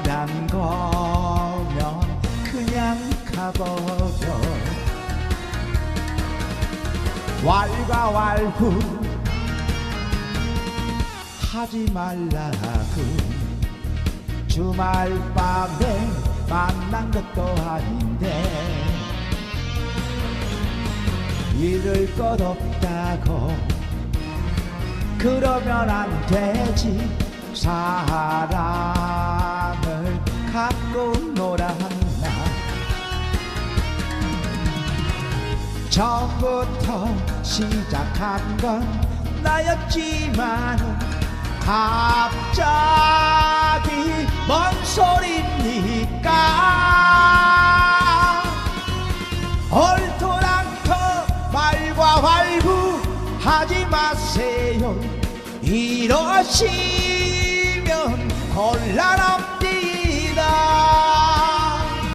란 거면 그냥 가버려. 왈가왈부 하지 말라고. 주말 밤에 만난 것도 아닌데 잃을 것 없다고 그러면 안 되지. 사랑을 갖고 놀았나. 처음부터 시작한 건 나였지만 갑자기 뭔 소리입니까. 옳도랑토 말과 활부 하지 마세요. 이러시면 곤란합니다.